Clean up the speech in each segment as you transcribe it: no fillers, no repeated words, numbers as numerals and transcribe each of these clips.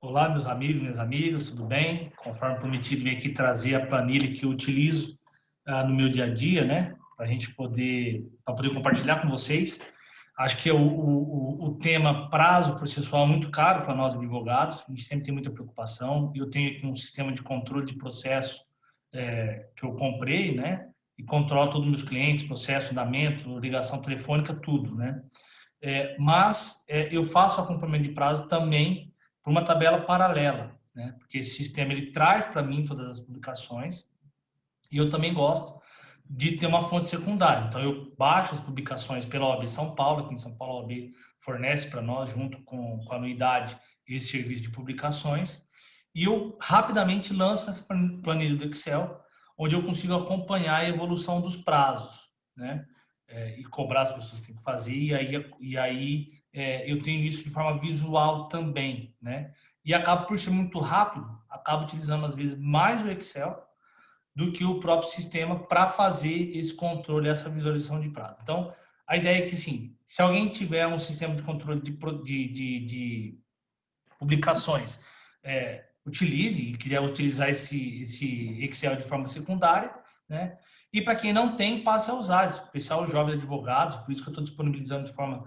Olá, meus amigos, minhas amigas, tudo bem? Conforme prometido, vim aqui trazer a planilha que eu utilizo no meu dia a dia, né? Para a gente poder compartilhar com vocês. Acho que o tema prazo processual é muito caro para nós advogados, a gente sempre tem muita preocupação. Eu tenho aqui um sistema de controle de processo que eu comprei, né? E controlo todos os meus clientes, processo, andamento, ligação telefônica, tudo, né? Mas eu faço acompanhamento de prazo também por uma tabela paralela, né? Porque esse sistema ele traz para mim todas as publicações e eu também gosto de ter uma fonte secundária. Então eu baixo as publicações pela OAB São Paulo, aqui em São Paulo a OAB fornece para nós, junto com a anuidade, esse serviço de publicações, e eu rapidamente lanço essa planilha do Excel, onde eu consigo acompanhar a evolução dos prazos, né? E cobrar as pessoas que têm que fazer, e aí eu tenho isso de forma visual também, né? E acaba por ser muito rápido, acabo utilizando às vezes mais o Excel do que o próprio sistema para fazer esse controle, essa visualização de prazo. Então, a ideia é que, sim, se alguém tiver um sistema de controle de publicações, utilize e quiser utilizar esse Excel de forma secundária, né? E para quem não tem, passe a usar, em especial os jovens advogados, por isso que eu estou disponibilizando de forma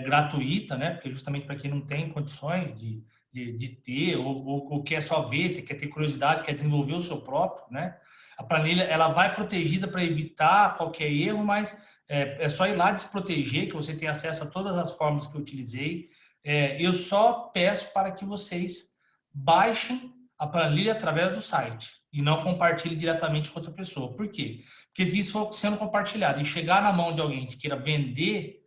gratuita, né? Porque justamente para quem não tem condições de ter, ou quer só ver, quer ter curiosidade, quer desenvolver o seu próprio, né? A planilha ela vai protegida para evitar qualquer erro, mas é só ir lá desproteger, que você tem acesso a todas as formas que eu utilizei. Eu só peço para que vocês baixem a planilha através do site e não compartilhe diretamente com outra pessoa. Por quê? Porque se isso for sendo compartilhado e chegar na mão de alguém que queira vender,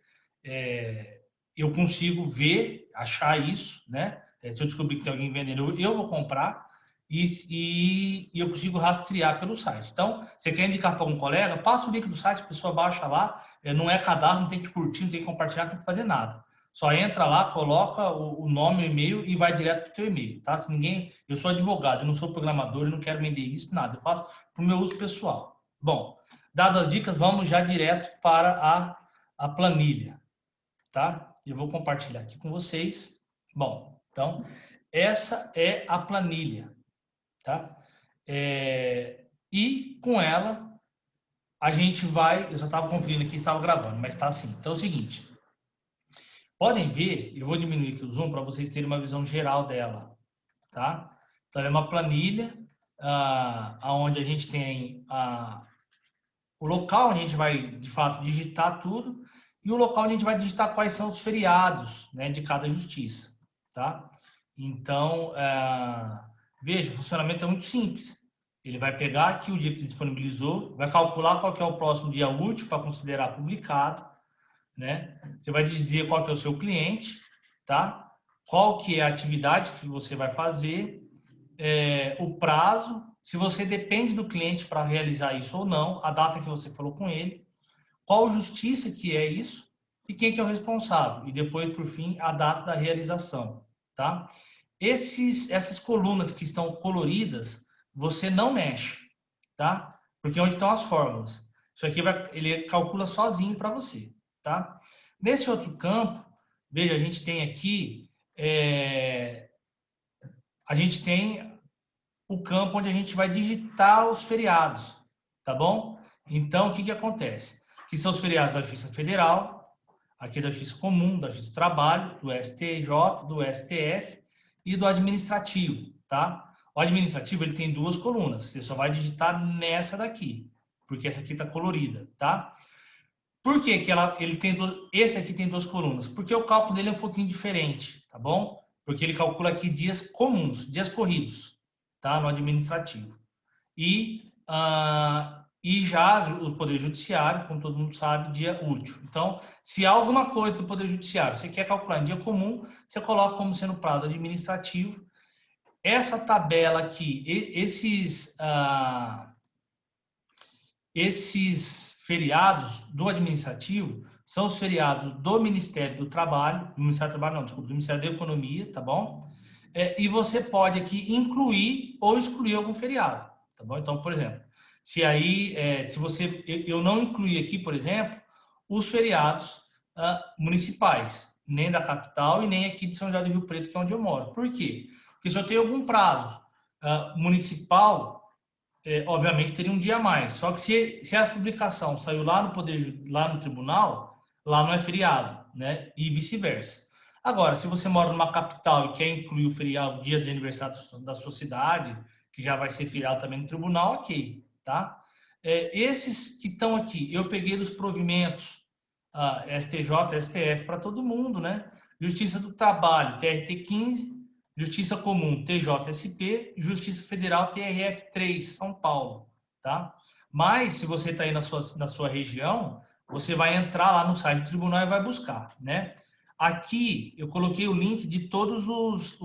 eu consigo ver, achar isso, né? Se eu descobrir que tem alguém vendendo, eu vou comprar e eu consigo rastrear pelo site. Então, você quer indicar para algum colega, passa o link do site, a pessoa baixa lá, não é cadastro, não tem que curtir, não tem que compartilhar, não tem que fazer nada. Só entra lá, coloca o nome, o e-mail e vai direto para o teu e-mail, tá? Se ninguém, eu sou advogado, eu não sou programador, eu não quero vender isso, nada. Eu faço para o meu uso pessoal. Bom, dadas as dicas, vamos já direto para a planilha, tá? Eu vou compartilhar aqui com vocês. Bom, então, essa é a planilha, tá? E com ela, a gente vai... Eu só estava conferindo aqui, estava gravando, mas está assim. Então é o seguinte... Podem ver, eu vou diminuir aqui o zoom para vocês terem uma visão geral dela, tá? Então, ela é uma planilha onde a gente tem o local onde a gente vai, de fato, digitar tudo e o local onde a gente vai digitar quais são os feriados, né, de cada justiça, tá? Então, veja, o funcionamento é muito simples. Ele vai pegar aqui o dia que se disponibilizou, vai calcular qual que é o próximo dia útil para considerar publicado, né? Você vai dizer qual que é o seu cliente, tá? Qual que é a atividade que você vai fazer, o prazo, se você depende do cliente para realizar isso ou não, a data que você falou com ele, qual justiça que é isso e quem que é o responsável. E depois, por fim, a data da realização, tá? Essas colunas que estão coloridas, você não mexe, tá? Porque é onde estão as fórmulas. Isso aqui ele calcula sozinho para você, tá? Nesse outro campo, veja, a gente tem aqui, a gente tem o campo onde a gente vai digitar os feriados, tá bom? Então, o que que acontece? Que são os feriados da Justiça Federal, aqui da Justiça Comum, da Justiça do Trabalho, do STJ, do STF e do Administrativo, tá? O administrativo ele tem duas colunas, você só vai digitar nessa daqui, porque essa aqui está colorida, tá? Por que que ele tem esse aqui tem duas colunas? Porque o cálculo dele é um pouquinho diferente, tá bom? Porque ele calcula aqui dias comuns, dias corridos, tá? No administrativo. E já o Poder Judiciário, como todo mundo sabe, dia útil. Então, se há alguma coisa do Poder Judiciário, você quer calcular em dia comum, você coloca como sendo prazo administrativo. Essa tabela aqui, esses feriados do administrativo são os feriados do Ministério do Trabalho, do Ministério do Trabalho não, desculpa, do Ministério da Economia, tá bom? E você pode aqui incluir ou excluir algum feriado, tá bom? Então, por exemplo, eu não incluí aqui, por exemplo, os feriados municipais, nem da capital e nem aqui de São José do Rio Preto, que é onde eu moro. Por quê? Porque se eu tenho algum prazo municipal, obviamente teria um dia a mais. Só que se essa publicação saiu lá no lá no tribunal, lá não é feriado, né? E vice-versa. Agora, se você mora numa capital e quer incluir o feriado, o dia de aniversário da sua cidade, que já vai ser feriado também no tribunal, ok, tá? Esses que estão aqui, eu peguei dos provimentos STJ, STF para todo mundo, né? Justiça do Trabalho, TRT 15, Justiça Comum, TJSP, Justiça Federal, TRF3, São Paulo, tá? Mas, se você está aí na sua região, você vai entrar lá no site do tribunal e vai buscar, né? Aqui, eu coloquei o link de todos os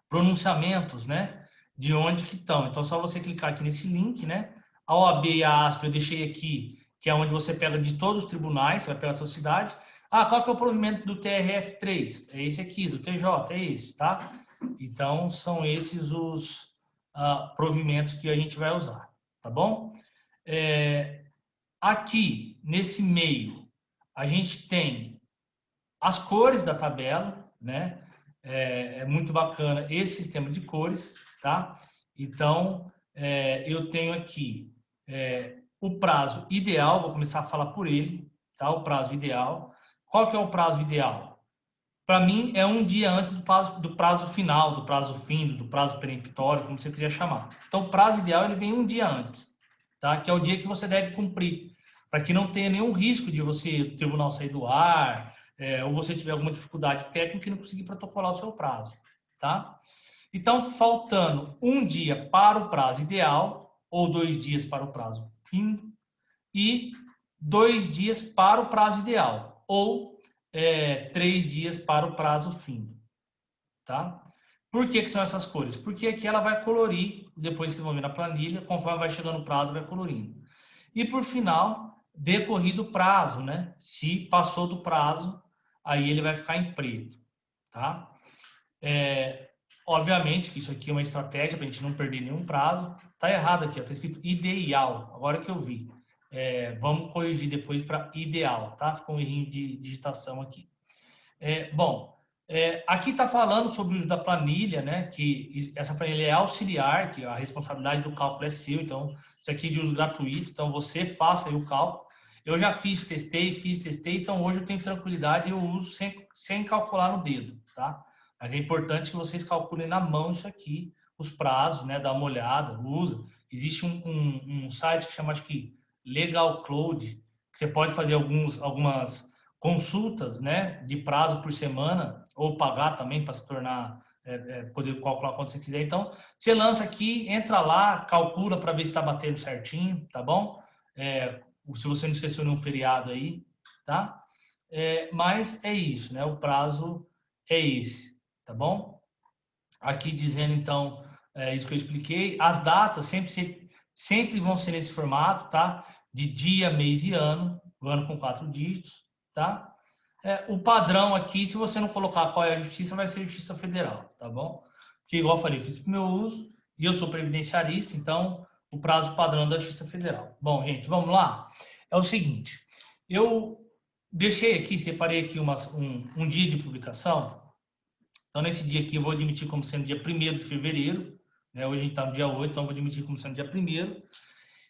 pronunciamentos, né? De onde que estão. Então, é só você clicar aqui nesse link, né? A OAB e a ASP eu deixei aqui, que é onde você pega de todos os tribunais, você vai pegar a sua cidade. Qual que é o provimento do TRF3? É esse aqui, do TJ, é esse, tá? Então, são esses os provimentos que a gente vai usar, tá bom? Aqui, nesse meio, a gente tem as cores da tabela, né? É muito bacana esse sistema de cores, tá? Então, eu tenho aqui o prazo ideal, vou começar a falar por ele, tá? O prazo ideal. Qual que é o prazo ideal? Para mim, é um dia antes do prazo final, do prazo fim, do prazo peremptório, como você quiser chamar. Então, o prazo ideal ele vem um dia antes, tá? Que é o dia que você deve cumprir, para que não tenha nenhum risco de o tribunal sair do ar, ou você tiver alguma dificuldade técnica e não conseguir protocolar o seu prazo, tá? Então, faltando um dia para o prazo ideal, ou 2 dias para o prazo fim, e 2 dias para o prazo ideal, ou 3 dias para o prazo fim, tá? Por que são essas cores? Porque aqui ela vai colorir, depois vocês vão ver na planilha, conforme vai chegando o prazo, vai colorindo. E por final, decorrido o prazo, né? Se passou do prazo, aí ele vai ficar em preto, tá? Obviamente que isso aqui é uma estratégia para a gente não perder nenhum prazo. Tá errado aqui, ó, tá escrito ideal, agora que eu vi. Vamos corrigir depois para ideal, tá? Ficou um errinho de digitação aqui. Aqui está falando sobre o uso da planilha, né? Que essa planilha é auxiliar, que a responsabilidade do cálculo é seu, então isso aqui é de uso gratuito, então você faça aí o cálculo. Eu já fiz, testei, então hoje eu tenho tranquilidade e eu uso sem calcular no dedo, tá? Mas é importante que vocês calculem na mão isso aqui, os prazos, né? Dá uma olhada, usa. Existe um site que chama, acho que, Legal Cloud, que você pode fazer algumas consultas, né, de prazo por semana, ou pagar também para se tornar, poder calcular quando você quiser. Então, você lança aqui, entra lá, calcula para ver se está batendo certinho, tá bom? Se você não esqueceu nenhum feriado aí, tá? Mas é isso, né? O prazo é esse, tá bom? Aqui dizendo, então, isso que eu expliquei. As datas sempre vão ser nesse formato, tá? De dia, mês e ano, o ano com 4 dígitos, tá? O padrão aqui, se você não colocar qual é a justiça, vai ser a Justiça Federal, tá bom? Porque, igual eu falei, eu fiz para o meu uso e eu sou previdenciarista, então o prazo padrão da Justiça Federal. Bom, gente, vamos lá? É o seguinte, eu deixei aqui, separei aqui um dia de publicação. Então, nesse dia aqui, eu vou admitir como sendo dia 1º de fevereiro, né? Hoje a gente está no dia 8, então eu vou admitir como sendo dia 1º.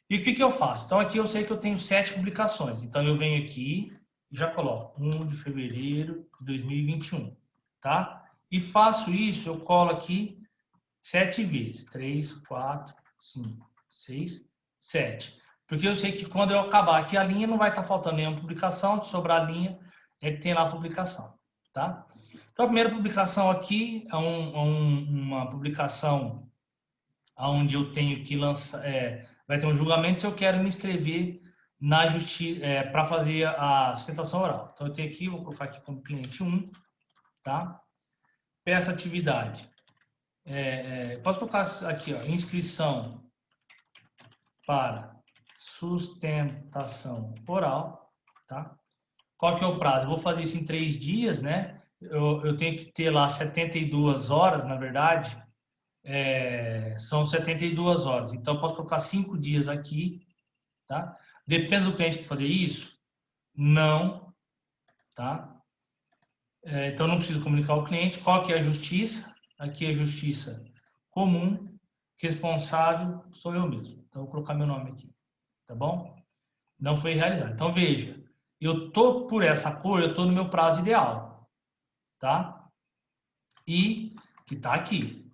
E o que eu faço? Então, aqui eu sei que eu tenho 7 publicações. Então, eu venho aqui e já coloco 1 de fevereiro de 2021, tá? E faço isso, eu colo aqui 7 vezes. 3, 4, 5, 6, 7. Porque eu sei que quando eu acabar aqui a linha, não vai estar faltando nenhuma publicação, se sobrar a linha, é que tem lá a publicação, tá? Então, a primeira publicação aqui é uma publicação onde eu tenho que lançar, vai ter um julgamento se eu quero me inscrever na justiça para fazer a sustentação oral. Então, eu tenho aqui, vou colocar aqui como cliente 1, tá? Peça atividade. Posso colocar aqui, ó, inscrição para sustentação oral, tá? Qual que é o prazo? Eu vou fazer isso em 3 dias, né? Eu tenho que ter lá 72 horas, na verdade, são 72 horas. Então, eu posso colocar 5 dias aqui, tá? Depende do cliente que fazer isso? Não. tá? Então, não preciso comunicar ao cliente. Qual que é a justiça? Aqui é a justiça comum, responsável sou eu mesmo. Então, vou colocar meu nome aqui, tá bom? Não foi realizado. Então, veja, eu tô por essa cor, eu tô no meu prazo ideal, tá? E que tá aqui.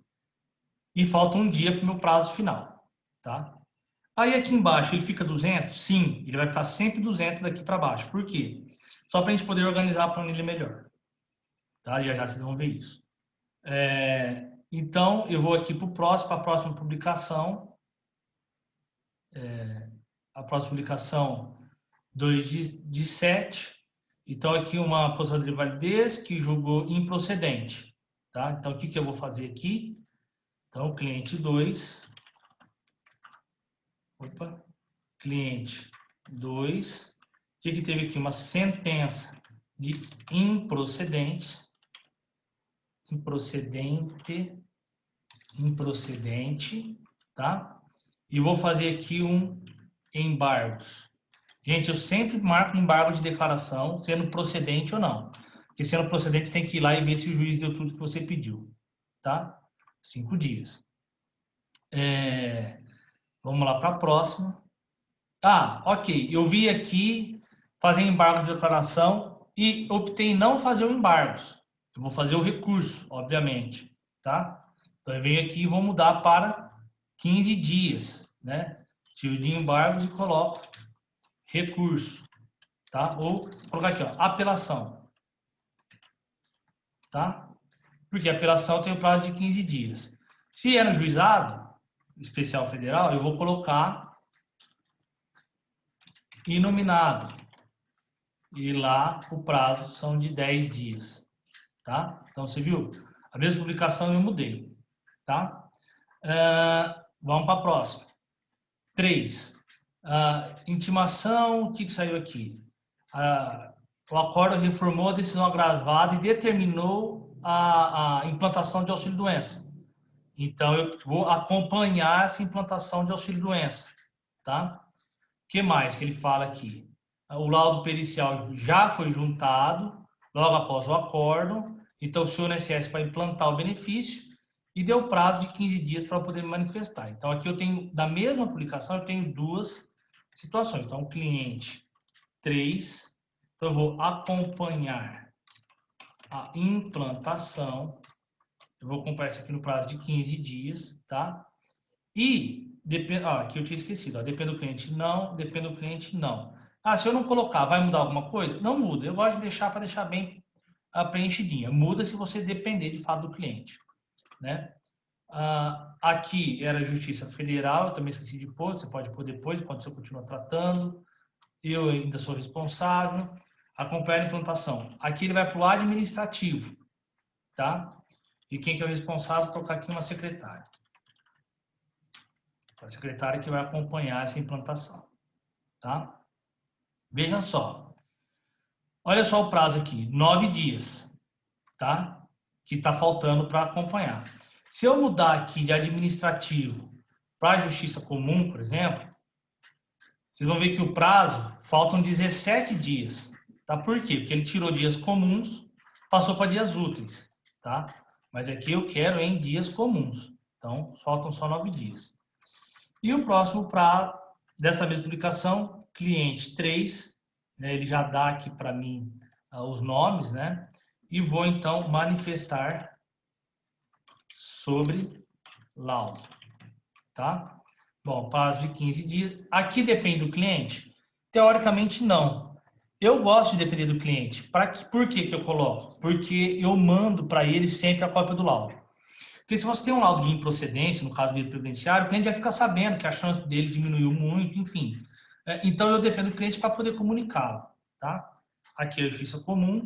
E falta um dia para o meu prazo final, tá? Aí aqui embaixo ele fica 200? Sim, ele vai ficar sempre 200 daqui para baixo. Por quê? Só para a gente poder organizar a planilha melhor, tá? Já já vocês vão ver isso. Então, eu vou aqui para a próxima publicação. A próxima publicação 2/7. Então, aqui uma posição de validez que julgou improcedente. Tá? Então, o que eu vou fazer aqui? Então, cliente 2. Opa. Cliente 2. O que teve aqui? Uma sentença de improcedente. Improcedente, tá? E vou fazer aqui um embargos. Gente, eu sempre marco embargo de declaração, sendo procedente ou não. Porque sendo procedente, tem que ir lá e ver se o juiz deu tudo que você pediu, tá? 5 dias. Vamos lá para a próxima. Ok. Eu vi aqui fazer embargo de declaração e optei não fazer o embargos. Eu vou fazer o recurso, obviamente, tá? Então, eu venho aqui e vou mudar para 15 dias, né? Tiro de embargos e coloco recurso, tá? Ou vou colocar aqui, ó, apelação, tá? Porque a apelação tem o prazo de 15 dias. Se é no juizado especial federal, eu vou colocar inominado. E lá o prazo são de 10 dias, tá? Então, você viu? A mesma publicação eu mudei, tá? Vamos para a próxima. 3. Intimação, o que saiu aqui? O acordo reformou a decisão agravada e determinou a implantação de auxílio-doença. Então, eu vou acompanhar essa implantação de auxílio-doença, tá? O que mais que ele fala aqui? O laudo pericial já foi juntado logo após o acordo, então o INSS para implantar o benefício e deu prazo de 15 dias para poder me manifestar. Então, aqui eu tenho, na mesma publicação, eu tenho duas situações. Então, cliente 3, então eu vou acompanhar a implantação, eu vou acompanhar isso aqui no prazo de 15 dias, tá? E, aqui eu tinha esquecido, depende do cliente não, depende do cliente não. Se eu não colocar, vai mudar alguma coisa? Não muda, eu gosto de deixar para deixar bem preenchidinha. Muda se você depender de fato do cliente, né? Aqui era a Justiça Federal, eu também esqueci de pôr, você pode pôr depois, quando você continua tratando. Eu ainda sou responsável. Acompanhar a implantação. Aqui ele vai para o administrativo, tá? E quem que é o responsável? Vou colocar aqui uma secretária. A secretária que vai acompanhar essa implantação, tá? Veja só. Olha só o prazo aqui, 9 dias, tá? Que está faltando para acompanhar. Se eu mudar aqui de administrativo para a justiça comum, por exemplo, vocês vão ver que o prazo faltam 17 dias, tá? Por quê? Porque ele tirou dias comuns, passou para dias úteis, tá? Mas aqui eu quero em dias comuns. Então, faltam só 9 dias. E o próximo prazo dessa mesma publicação, cliente 3, né? Ele já dá aqui para mim os nomes, né? E vou então manifestar sobre laudo, tá? Bom, prazo de 15 dias. Aqui depende do cliente? Teoricamente, não. Eu gosto de depender do cliente. Por que eu coloco? Porque eu mando para ele sempre a cópia do laudo. Porque se você tem um laudo de improcedência, no caso do direito previdenciário, o cliente já fica sabendo que a chance dele diminuiu muito, enfim. Então, eu dependo do cliente para poder comunicá-lo, tá? Aqui é a justiça comum.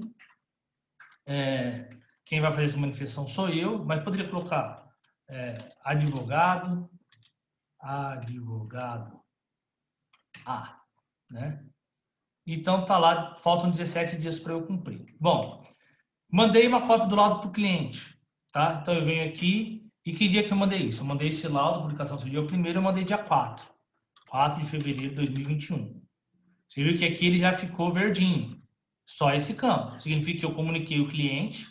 Quem vai fazer essa manifestação sou eu, mas poderia colocar advogado A, né? Então, tá lá, faltam 17 dias para eu cumprir. Bom, mandei uma cópia do laudo para o cliente, tá? Então, eu venho aqui, e que dia que eu mandei isso? Eu mandei esse laudo, publicação do dia 1º, eu mandei dia 4 de fevereiro de 2021. Você viu que aqui ele já ficou verdinho, Só esse campo. Significa que eu comuniquei o cliente,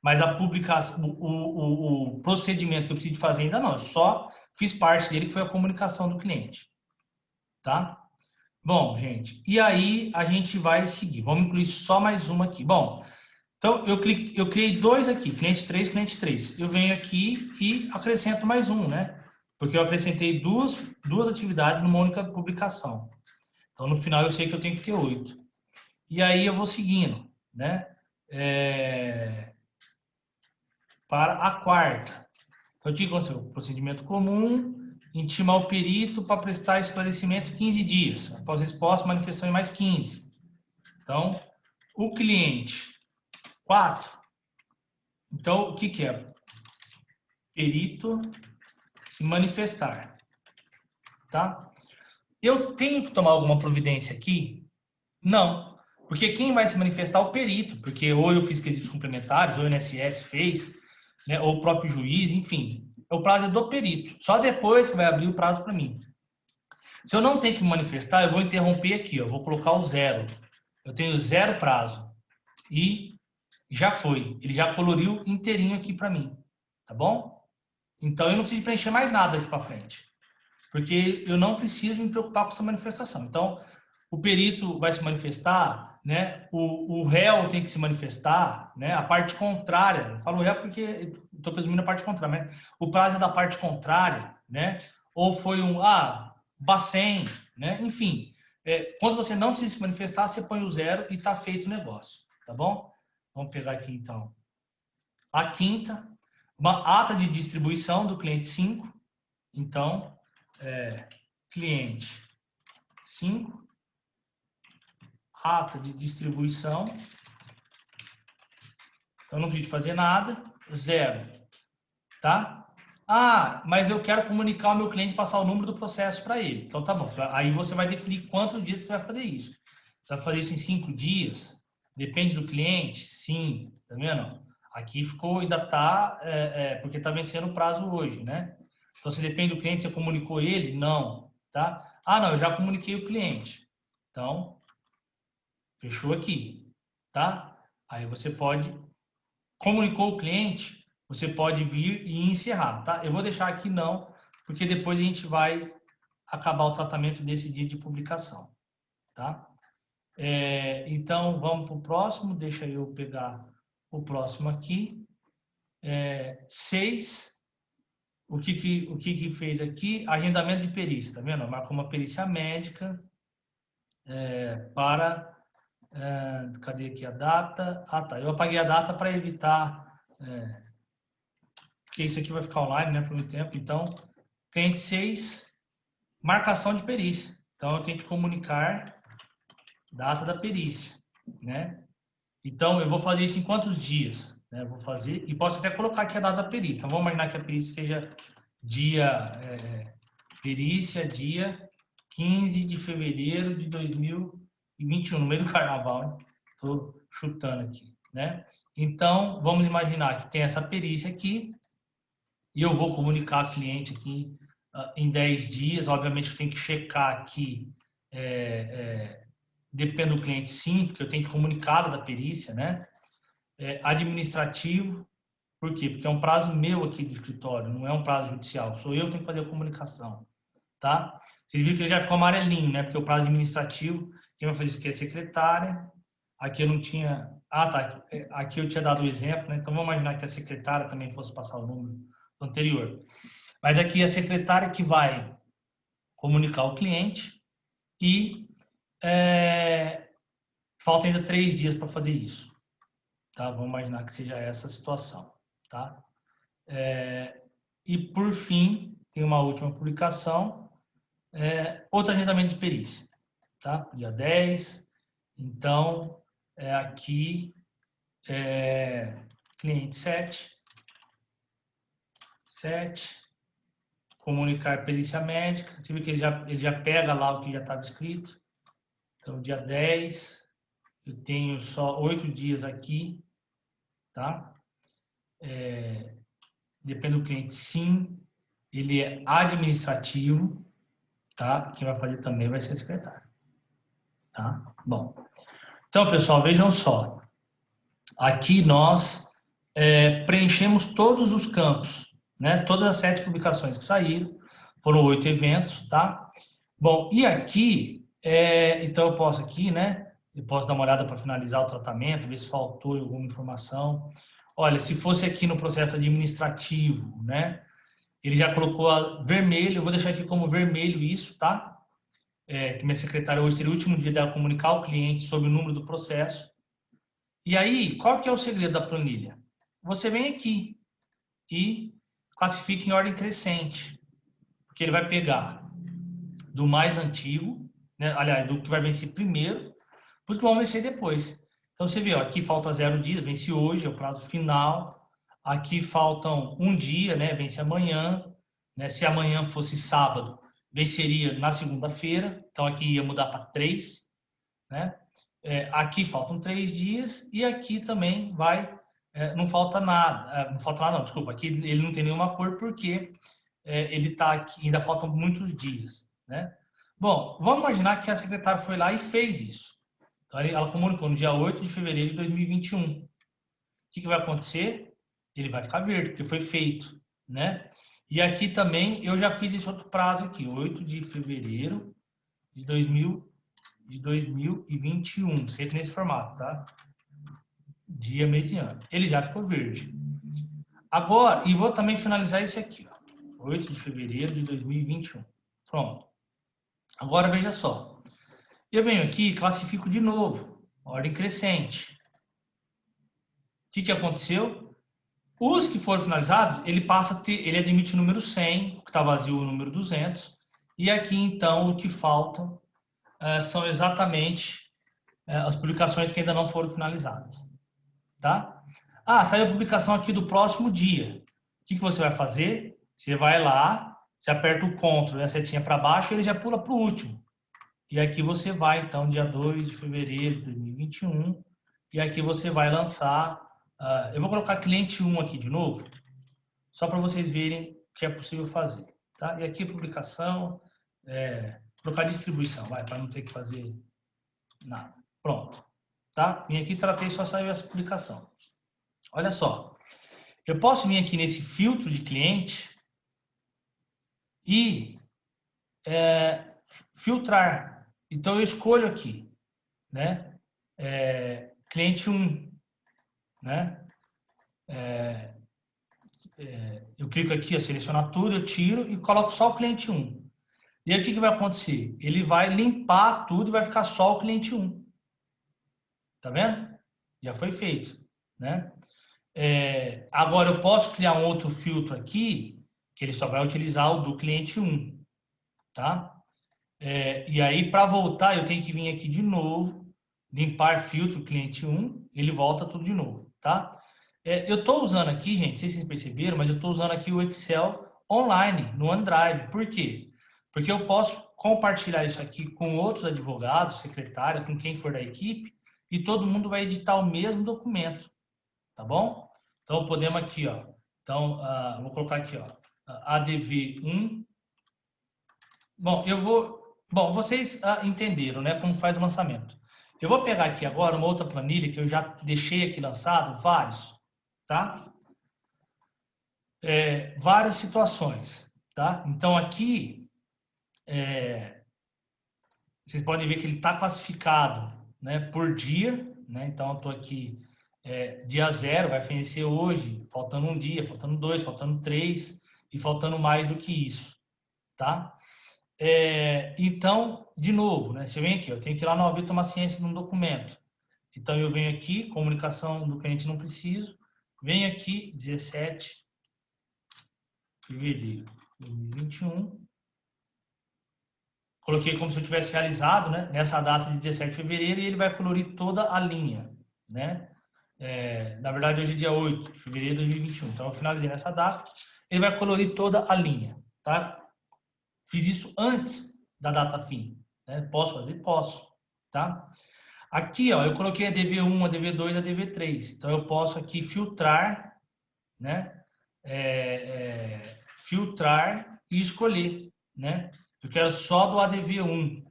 mas a publicação, o procedimento que eu preciso fazer ainda não. Eu só fiz parte dele, que foi a comunicação do cliente. Tá? Bom, gente, e aí a gente vai seguir. Vamos incluir só mais uma aqui. Bom, então eu criei dois aqui, cliente 3, cliente 3. Eu venho aqui e acrescento mais um, né? Porque eu acrescentei duas atividades numa única publicação. Então, no final, eu sei que eu tenho que ter 8. E aí eu vou seguindo, né? Para a quarta. Então, o que aconteceu? Procedimento comum, intimar o perito para prestar esclarecimento 15 dias. Após resposta, manifestação em mais 15. Então, o cliente 4. Então, o que é? Perito se manifestar. Tá? Eu tenho que tomar alguma providência aqui? Não. Porque quem vai se manifestar é o perito. Porque ou eu fiz quesitos complementares, ou o INSS fez, né, ou o próprio juiz, enfim. O prazo é do perito. Só depois que vai abrir o prazo para mim. Se eu não tenho que me manifestar, eu vou interromper aqui. Eu vou colocar o 0. Eu tenho 0 prazo. E já foi. Ele já coloriu inteirinho aqui para mim. Tá bom? Então, eu não preciso preencher mais nada aqui para frente. Porque eu não preciso me preocupar com essa manifestação. Então, o perito vai se manifestar, né? O réu tem que se manifestar, né? A parte contrária, eu falo réu porque estou presumindo a parte contrária, né? O prazo é da parte contrária, né? Ou foi Bacen, né? Enfim, quando você não precisa se manifestar, você põe o 0 e está feito o negócio, tá bom? Vamos pegar aqui então a quinta, uma ata de distribuição do cliente 5. Então, cliente 5, ata de distribuição. Então, não preciso fazer nada. 0. Tá? Ah, mas eu quero comunicar ao meu cliente, passar o número do processo para ele. Então, tá bom. Aí você vai definir quantos dias você vai fazer isso. Você vai fazer isso em 5 dias? Depende do cliente? Sim. Tá vendo? Aqui ficou, ainda tá, porque tá vencendo o prazo hoje, né? Então, se depende do cliente, você comunicou ele? Não. Tá? Ah, não, eu já comuniquei o cliente. Então, fechou aqui. Tá? Aí você pode, comunicou o cliente, você pode vir e encerrar, tá? Eu vou deixar aqui não, porque depois a gente vai acabar o tratamento desse dia de publicação, tá? Então, vamos para o próximo, deixa eu pegar o próximo aqui. 6, o que fez aqui? Agendamento de perícia, tá vendo? Marcou uma perícia médica para... cadê aqui a data? Ah, tá. Eu apaguei a data para evitar... porque isso aqui vai ficar online, né, por muito tempo. Então, cliente 6, marcação de perícia. Então, eu tenho que comunicar data da perícia, né? Então, eu vou fazer isso em quantos dias? Né? Eu vou fazer, e posso até colocar aqui a data da perícia. Então, vamos imaginar que a perícia seja perícia dia 15 de fevereiro de 2021, no meio do carnaval, hein? Estou chutando aqui, né? Então, vamos imaginar que tem essa perícia aqui, e eu vou comunicar ao cliente aqui em 10 dias. Obviamente, eu tenho que checar aqui, depende do cliente, sim, porque eu tenho que comunicar da perícia, né? Administrativo, por quê? Porque é um prazo meu aqui do escritório, não é um prazo judicial, sou eu que tenho que fazer a comunicação, tá? Vocês viram que ele já ficou amarelinho, né? Porque o prazo administrativo, quem vai fazer isso aqui é a secretária. Aqui eu não tinha... Ah, tá. Aqui eu tinha dado o exemplo, né? Então, vamos imaginar que a secretária também fosse passar o número anterior. Mas aqui a secretária que vai comunicar ao cliente e falta ainda 3 dias para fazer isso. Tá? Vamos imaginar que seja essa a situação. Tá? E por fim, tem uma última publicação, outro agendamento de perícia. Tá? Dia 10. Então, aqui, cliente 7, comunicar perícia médica. Você vê que ele já pega lá o que já estava escrito. Então, dia 10, eu tenho só 8 dias aqui, tá? Depende do cliente, sim. Ele é administrativo, tá? Quem vai fazer também vai ser a secretária, tá? Bom, Então, pessoal, vejam só. Aqui nós preenchemos todos os campos, né? Todas as 7 publicações que saíram, foram 8 eventos, tá? Bom, e aqui, então eu posso aqui, né? Eu posso dar uma olhada para finalizar o tratamento, ver se faltou alguma informação. Olha, se fosse aqui no processo administrativo, né? Ele já colocou a vermelho, eu vou deixar aqui como vermelho isso, tá? Que minha secretária hoje seria o último dia dela comunicar ao cliente sobre o número do processo. E aí, qual que é o segredo da planilha? Você vem aqui e classifica em ordem crescente, porque ele vai pegar do mais antigo, né? Aliás, do que vai vencer primeiro, para os que vão vencer depois. Então você vê, ó, aqui falta 0 dias, vence hoje, é o prazo final. Aqui faltam 1 dia, né? Vence amanhã. Né? Se amanhã fosse sábado, venceria na segunda-feira. Então aqui ia mudar para 3, né? Aqui faltam 3 dias e aqui também vai, não falta nada, não falta nada não, desculpa, aqui ele não tem nenhuma cor porque ele está aqui, ainda faltam muitos dias, né? Bom, vamos imaginar que a secretária foi lá e fez isso. Então, ela comunicou no dia 8 de fevereiro de 2021. O que vai acontecer? Ele vai ficar verde, porque foi feito, né? E aqui também eu já fiz esse outro prazo aqui, 8 de fevereiro de 2021, sempre nesse formato, tá? Dia, mês e ano. Ele já ficou verde. Agora, e vou também finalizar esse aqui, ó, 8 de fevereiro de 2021. Pronto. Agora, veja só. Eu venho aqui e classifico de novo, ordem crescente. O que aconteceu? Os que foram finalizados, ele passa a ter, ele admite o número 100, o que está vazio o número 200, e aqui, então, o que faltam são exatamente as publicações que ainda não foram finalizadas. Tá? Ah, saiu a publicação aqui do próximo dia. O que você vai fazer? Você vai lá, você aperta o CTRL e a setinha para baixo, ele já pula para o último. E aqui você vai, então, dia 2 de fevereiro de 2021, e aqui você vai lançar, eu vou colocar cliente 1 aqui de novo, só para vocês verem o que é possível fazer. Tá? E aqui publicação, colocar distribuição, para não ter que fazer nada. Pronto. Tá? Vim aqui, tratei, só saiu essa publicação. Olha só, eu posso vir aqui nesse filtro de cliente e filtrar. Então, eu escolho aqui, né? Cliente 1, né? Eu clico aqui, eu seleciono tudo, eu tiro e coloco só o cliente 1. E aí, o que vai acontecer? Ele vai limpar tudo e vai ficar só o cliente 1. Tá vendo? Já foi feito, né? Agora, eu posso criar um outro filtro aqui, que ele só vai utilizar o do cliente 1, tá? E aí, para voltar, eu tenho que vir aqui de novo, limpar filtro cliente 1, ele volta tudo de novo, tá? Eu estou usando aqui, gente, não sei se vocês perceberam, mas eu estou usando aqui o Excel online, no OneDrive. Por quê? Porque eu posso compartilhar isso aqui com outros advogados, secretária, com quem for da equipe, e todo mundo vai editar o mesmo documento, tá bom? Então, podemos aqui, ó. Então, vou colocar aqui, ó, ADV1. Bom, vocês entenderam, né, como faz o lançamento. Eu vou pegar aqui agora uma outra planilha que eu já deixei aqui lançado, vários, tá? Várias situações, tá? Então, aqui, vocês podem ver que ele está classificado, né, por dia, né? Então, eu estou aqui, dia 0, vai vencer hoje, faltando 1 dia, faltando 2, faltando 3 e faltando mais do que isso, tá? Então, de novo, né? Você vem aqui, eu tenho que ir lá no OAB tomar ciência de um documento. Então, eu venho aqui, comunicação do cliente não preciso, venho aqui, 17 de fevereiro de 2021, coloquei como se eu tivesse realizado, né? Nessa data de 17 de fevereiro, e ele vai colorir toda a linha, né? Na verdade, hoje é dia 8 de fevereiro de 2021, então eu finalizei nessa data, ele vai colorir toda a linha, tá? Fiz isso antes da data fim, né? Posso fazer? Posso, tá? Aqui, ó, eu coloquei a DV1, a DV2, a DV3. Então, eu posso aqui filtrar, né? Filtrar e escolher, né? Eu quero só do ADV1.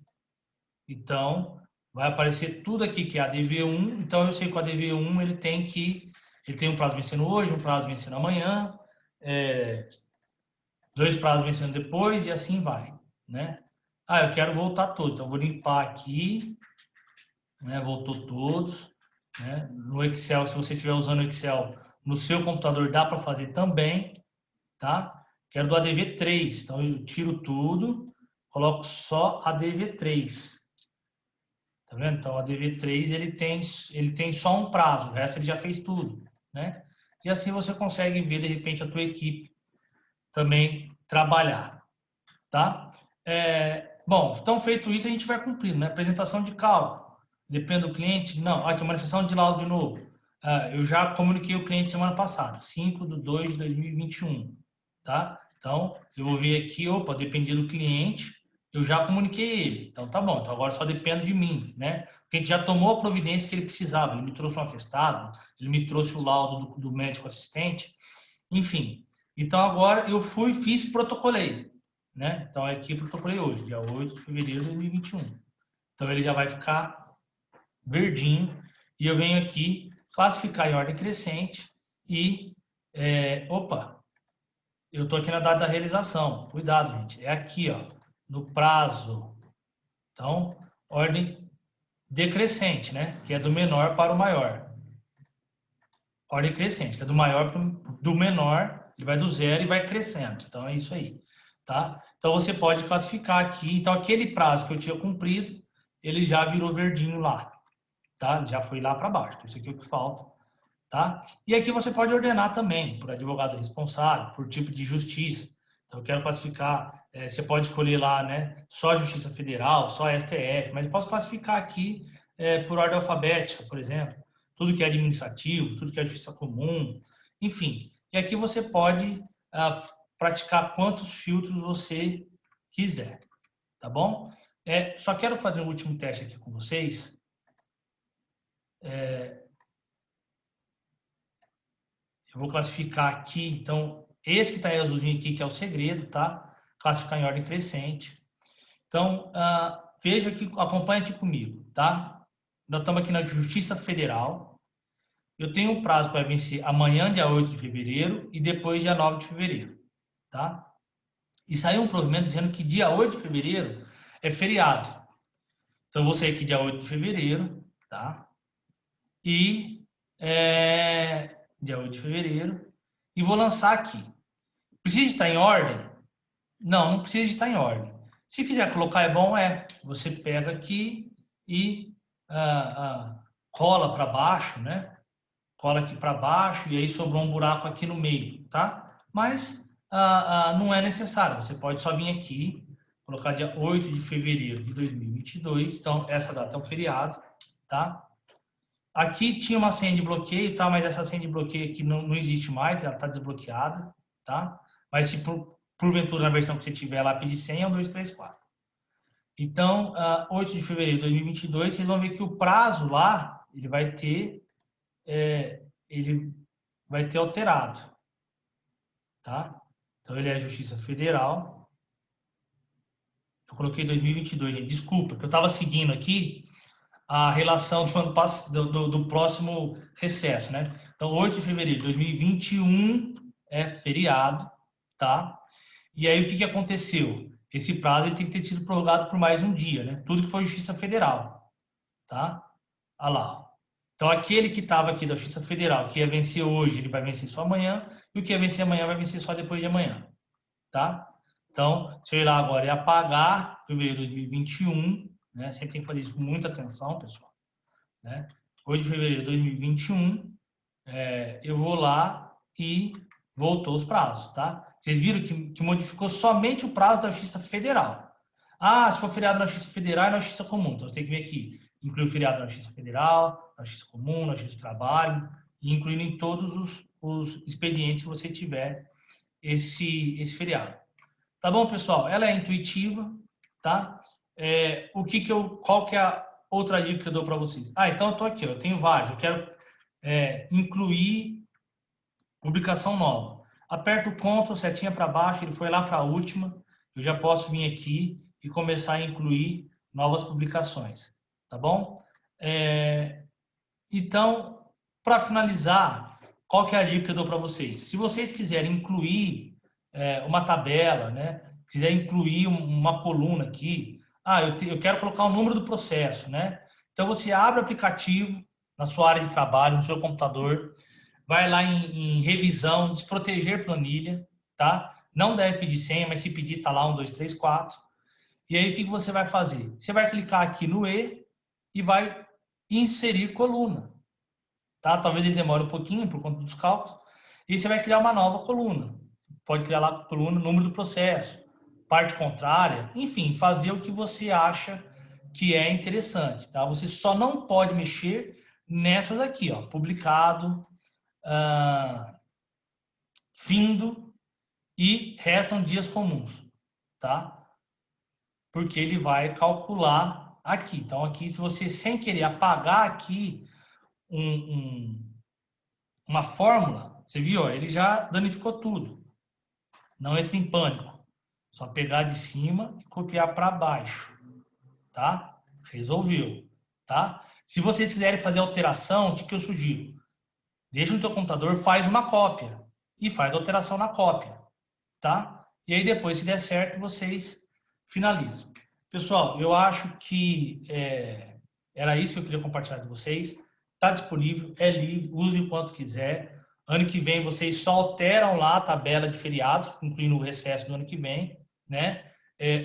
Então, vai aparecer tudo aqui que é a DV1. Então, eu sei que o ADV1 ele tem um prazo vencendo hoje, um prazo vencendo amanhã, 2 prazos vencendo depois e assim vai, né? Ah, eu quero voltar todos, então eu vou limpar aqui, né? Voltou todos, né? No Excel, se você estiver usando o Excel, no seu computador dá para fazer também, tá? Quero do ADV3, então eu tiro tudo, coloco só ADV3. Tá vendo? Então, o ADV3 ele tem só um prazo, o resto ele já fez tudo, né? E assim você consegue ver, de repente, a tua equipe também trabalhar, tá? Bom, então feito isso, a gente vai cumprindo, né? Apresentação de cálculo, depende do cliente, não, aqui, manifestação de laudo de novo. Eu já comuniquei o cliente semana passada, 5/2/2021, tá? Então, eu vou ver aqui, opa, dependendo do cliente, eu já comuniquei ele. Então, tá bom. Então, agora só depende de mim, né? Porque a gente já tomou a providência que ele precisava. Ele me trouxe um atestado, ele me trouxe o laudo do médico assistente, enfim. Então, agora eu fiz, protocolei, né? Então, aqui protocolei hoje, dia 8 de fevereiro de 2021. Então, ele já vai ficar verdinho. E eu venho aqui classificar em ordem crescente e, opa, eu estou aqui na data da realização. Cuidado, gente. É aqui, ó, no prazo. Então, ordem decrescente, né? Que é do menor para o maior. Ordem crescente, que é do maior para do menor, ele vai do zero e vai crescendo. Então, é isso aí, tá? Então, você pode classificar aqui. Então, aquele prazo que eu tinha cumprido, ele já virou verdinho lá, tá? Já foi lá para baixo. Isso aqui é o que falta, tá? E aqui você pode ordenar também, por advogado responsável, por tipo de justiça. Então, eu quero classificar, você pode escolher lá, né, só a Justiça Federal, só a STF, mas eu posso classificar aqui por ordem alfabética, por exemplo, tudo que é administrativo, tudo que é justiça comum, enfim. E aqui você pode praticar quantos filtros você quiser, tá bom? Só quero fazer um último teste aqui com vocês. Eu vou classificar aqui, então, esse que está aí azulzinho aqui, que é o segredo, tá? Classificar em ordem crescente. Então, veja aqui, acompanha aqui comigo, tá? Nós estamos aqui na Justiça Federal. Eu tenho um prazo para vencer amanhã, dia 8 de fevereiro, e depois, dia 9 de fevereiro, tá? E saiu um provimento dizendo que dia 8 de fevereiro é feriado. Então, eu vou sair aqui dia 8 de fevereiro, tá? E dia 8 de fevereiro, e vou lançar aqui. Precisa estar em ordem? Não, não precisa estar em ordem. Se quiser colocar é bom, você pega aqui e cola para baixo, né? Cola aqui para baixo e aí sobrou um buraco aqui no meio, tá? Mas não é necessário. Você pode só vir aqui, colocar dia 8 de fevereiro de 2022. Então, essa data é um feriado, tá? Aqui tinha uma senha de bloqueio, tá? Mas essa senha de bloqueio aqui não existe mais, ela está desbloqueada, tá? Mas se porventura na versão que você tiver lá pedir senha, é 1, 2, 3, 4. Então, 8 de fevereiro de 2022, vocês vão ver que o prazo lá, ele vai ter alterado, tá? Então, ele é a Justiça Federal. Eu coloquei 2022, gente. Desculpa, que eu estava seguindo aqui a relação do ano passado, do próximo recesso, né? Então, 8 de fevereiro de 2021 é feriado, tá? E aí, o que aconteceu? Esse prazo ele tem que ter sido prorrogado por mais um dia, né? Tudo que for Justiça Federal, tá? Olha lá. Então, aquele que estava aqui da Justiça Federal, que ia vencer hoje, ele vai vencer só amanhã, e o que ia vencer amanhã vai vencer só depois de amanhã, tá? Então, se eu ir lá agora e apagar fevereiro de 2021, né? Sempre tem que fazer isso com muita atenção, pessoal, né? 8 de fevereiro de 2021, eu vou lá e voltou os prazos, tá? Vocês viram que modificou somente o prazo da Justiça Federal. Se for feriado na Justiça Federal e na Justiça Comum. Então, você tem que vir aqui, incluir o feriado na Justiça Federal, na Justiça Comum, na Justiça do Trabalho, e incluindo em todos os expedientes que você tiver esse feriado. Tá bom, pessoal? Ela é intuitiva, tá? Qual que é a outra dica que eu dou para vocês? Então eu tô aqui, eu tenho vários. Eu quero incluir publicação nova. Aperto o Ctrl, setinha para baixo, ele foi lá para a última. Eu já posso vir aqui e começar a incluir novas publicações. tá bom? Então, para finalizar, qual que é a dica que eu dou para vocês? Se vocês quiserem incluir uma tabela, né? Quiser incluir uma coluna aqui, eu quero colocar o número do processo, né? Então, você abre o aplicativo na sua área de trabalho, no seu computador, vai lá em revisão, desproteger planilha, tá? Não deve pedir senha, mas se pedir, tá lá 1, 2, 3, 4. E aí, o que você vai fazer? Você vai clicar aqui no E e vai inserir coluna, tá? Talvez ele demore um pouquinho por conta dos cálculos. E você vai criar uma nova coluna. Pode criar lá a coluna, número do processo, parte contrária, enfim, fazer o que você acha que é interessante, tá? Você só não pode mexer nessas aqui, ó, publicado, findo e restam dias comuns, tá? Porque ele vai calcular aqui. Então, aqui, se você sem querer apagar aqui uma fórmula, você viu, ó, ele já danificou tudo. Não entre em pânico. Só pegar de cima e copiar para baixo, tá? Resolveu, tá? Se vocês quiserem fazer alteração, o que eu sugiro? Deixa no teu computador, faz uma cópia e faz alteração na cópia, tá? E aí depois, se der certo, vocês finalizam. Pessoal, eu acho que era isso que eu queria compartilhar com vocês. Está disponível, é livre, use o quanto quiser. Ano que vem vocês só alteram lá a tabela de feriados, incluindo o recesso do ano que vem, né?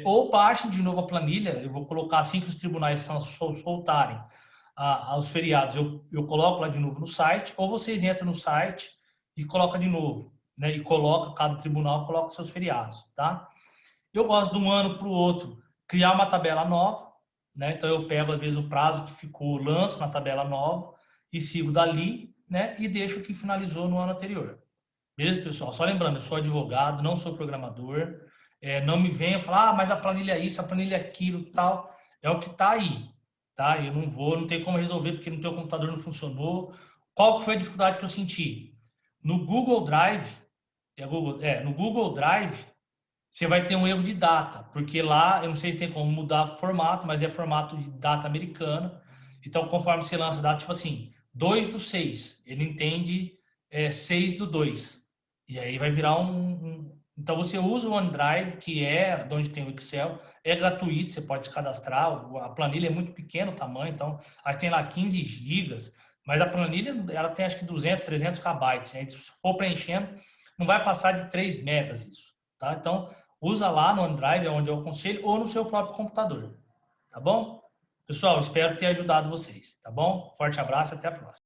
Ou baixem de novo a planilha. Eu vou colocar assim que os tribunais soltarem os feriados, eu coloco lá de novo no site, ou vocês entram no site e colocam de novo, né? E coloca, cada tribunal coloca seus feriados, tá? Eu gosto de um ano para o outro criar uma tabela nova, né? Então eu pego às vezes o prazo que ficou, lanço na tabela nova e sigo dali, né? E deixo o que finalizou no ano anterior. Beleza, pessoal? Só lembrando, eu sou advogado, não sou programador. Não me venha falar, mas a planilha é isso, a planilha é aquilo, tal. É o que está aí, tá? Eu não tem como resolver porque no teu computador não funcionou. Qual que foi a dificuldade que eu senti? No Google Drive, no Google Drive, você vai ter um erro de data, porque lá, eu não sei se tem como mudar o formato, mas é formato de data americana. Então, conforme você lança a data, tipo assim, 2/6, ele entende 6/2. E aí vai virar Então, você usa o OneDrive, que é onde tem o Excel, é gratuito, você pode se cadastrar, a planilha é muito pequena o tamanho, então, acho que tem lá 15 gigas, mas a planilha, ela tem acho que 200, 300 KB, né? Se for preenchendo, não vai passar de 3 megas isso, tá? Então, usa lá no OneDrive, é onde eu aconselho, ou no seu próprio computador, tá bom? Pessoal, espero ter ajudado vocês, tá bom? Forte abraço e até a próxima.